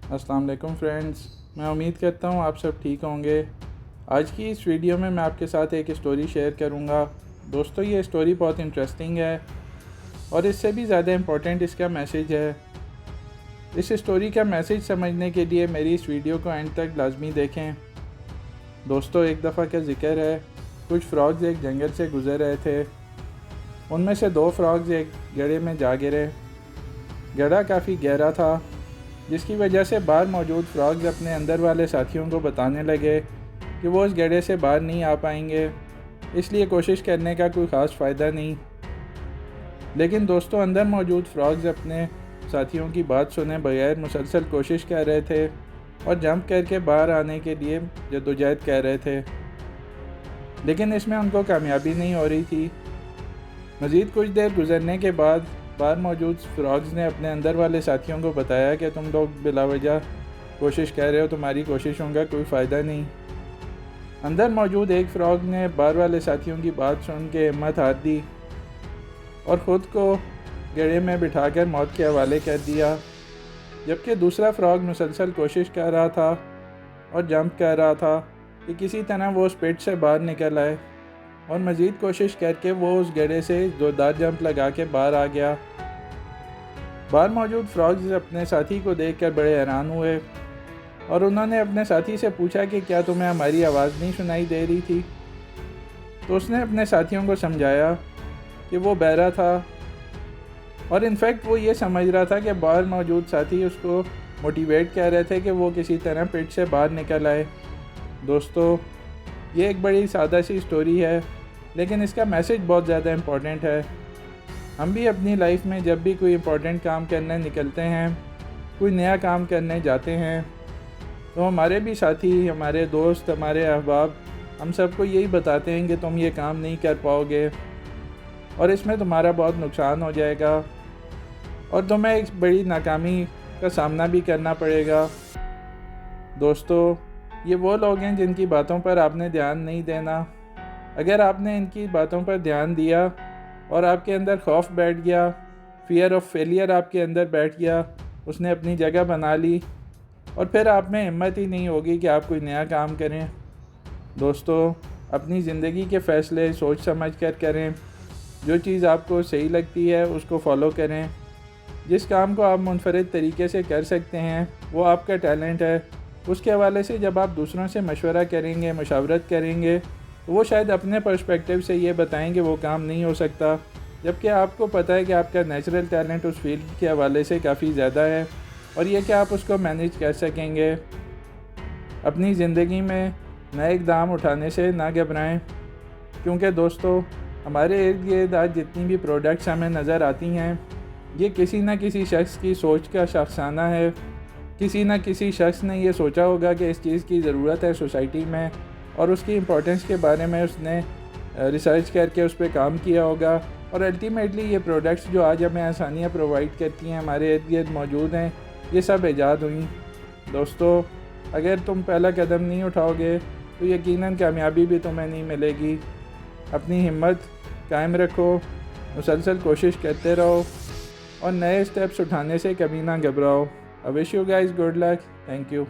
अस्सलाम वालेकुम फ्रेंड्स, मैं उम्मीद करता हूँ आप सब ठीक होंगे। आज की इस वीडियो में मैं आपके साथ एक स्टोरी शेयर करूँगा। दोस्तों, ये स्टोरी बहुत इंटरेस्टिंग है और इससे भी ज़्यादा इम्पोर्टेंट इसका मैसेज है। इस स्टोरी का मैसेज समझने के लिए मेरी इस वीडियो को एंड तक लाजमी देखें। दोस्तों, एक दफ़ा का ज़िक्र है, कुछ फ्रॉग्स एक जंगल से गुज़र रहे थे। उनमें से 2 फ्रॉग्स एक गड्ढे में जा गिरे। गड्ढा काफ़ी गहरा था, जिसकी वजह से बाहर मौजूद फ्रॉग्स अपने अंदर वाले साथियों को बताने लगे कि वो उस गड्ढे से बाहर नहीं आ पाएंगे, इसलिए कोशिश करने का कोई ख़ास फ़ायदा नहीं। लेकिन दोस्तों, अंदर मौजूद फ्रॉग्स अपने साथियों की बात सुने बगैर मुसलसल कोशिश कर रहे थे और जंप करके बाहर आने के लिए जद्दोजहद कर रहे थे, लेकिन इसमें उनको कामयाबी नहीं हो रही थी। मज़ीद कुछ देर गुजरने के बाद बाहर मौजूद फ्रॉग्स ने अपने अंदर वाले साथियों को बताया कि तुम लोग बिलावजह कोशिश कर रहे हो, तुम्हारी कोशिशों का कोई फ़ायदा नहीं। अंदर मौजूद एक फ्रॉग ने बाहर वाले साथियों की बात सुन के हिम्मत हार दी और ख़ुद को गड्ढे में बिठाकर मौत के हवाले कर दिया, जबकि दूसरा फ्रॉग मुसलसल कोशिश कर रहा था और जंप कर रहा था कि किसी तरह वो उस पिट से बाहर निकल आए, और मज़ीद कोशिश करके वो उस गड्ढे से ज़ोरदार जंप लगा के बाहर आ गया। बाहर मौजूद फ्रॉग्स अपने साथी को देखकर बड़े हैरान हुए और उन्होंने अपने साथी से पूछा कि क्या तुम्हें हमारी आवाज़ नहीं सुनाई दे रही थी। तो उसने अपने साथियों को समझाया कि वो बहरा था और इनफैक्ट वो ये समझ रहा था कि बाहर मौजूद साथी उसको मोटिवेट कर रहे थे कि वो किसी तरह पिट से बाहर निकल आए। दोस्तों, ये एक बड़ी सादा सी स्टोरी है, लेकिन इसका मैसेज बहुत ज़्यादा इम्पोर्टेंट है। हम भी अपनी लाइफ में जब भी कोई इम्पोर्टेंट काम करने निकलते हैं, कोई नया काम करने जाते हैं, तो हमारे भी साथी, हमारे दोस्त, हमारे अहबाब हम सबको यही बताते हैं कि तुम ये काम नहीं कर पाओगे और इसमें तुम्हारा बहुत नुकसान हो जाएगा और तुम्हें एक बड़ी नाकामी का सामना भी करना पड़ेगा। दोस्तों, ये वो लोग हैं जिनकी बातों पर आपने ध्यान नहीं देना। अगर आपने इनकी बातों पर ध्यान दिया और आपके अंदर खौफ बैठ गया, फ़ियर ऑफ फेलियर आपके अंदर बैठ गया, उसने अपनी जगह बना ली, और फिर आप में हिम्मत ही नहीं होगी कि आप कोई नया काम करें। दोस्तों, अपनी ज़िंदगी के फ़ैसले सोच समझ कर करें। जो चीज़ आपको सही लगती है उसको फॉलो करें। जिस काम को आप मुनफरिद तरीके से कर सकते हैं, वो आपका टैलेंट है। उसके हवाले से जब आप दूसरों से मशवरा करेंगे, मशावरत करेंगे, तो वो शायद अपने पर्सपेक्टिव से ये बताएं कि वो काम नहीं हो सकता, जबकि आपको पता है कि आपका नेचुरल टैलेंट उस फील्ड के हवाले से काफ़ी ज़्यादा है और ये कि आप उसको मैनेज कर सकेंगे। अपनी ज़िंदगी में नए इक़दाम उठाने से ना घबराएं, क्योंकि दोस्तों, हमारे इर्द गिर्द आज जितनी भी प्रोडक्ट्स हमें नज़र आती हैं, ये किसी न किसी शख्स की सोच का शाखसाना है। किसी न किसी शख्स ने ये सोचा होगा कि इस चीज़ की ज़रूरत है सोसाइटी में, और उसकी इम्पोर्टेंस के बारे में उसने रिसर्च करके उस पर काम किया होगा, और अल्टीमेटली ये प्रोडक्ट्स जो आज हमें आसानियाँ प्रोवाइड करती हैं, हमारे इर्द गिर्द मौजूद हैं, ये सब ईजाद हुई। दोस्तों, अगर तुम पहला कदम नहीं उठाओगे तो यकीनन कामयाबी भी तुम्हें नहीं मिलेगी। अपनी हिम्मत कायम रखो, मुसलसल कोशिश करते रहो और नए स्टेप्स उठाने से कभी ना घबराओ। I wish you guys good luck. Thank you.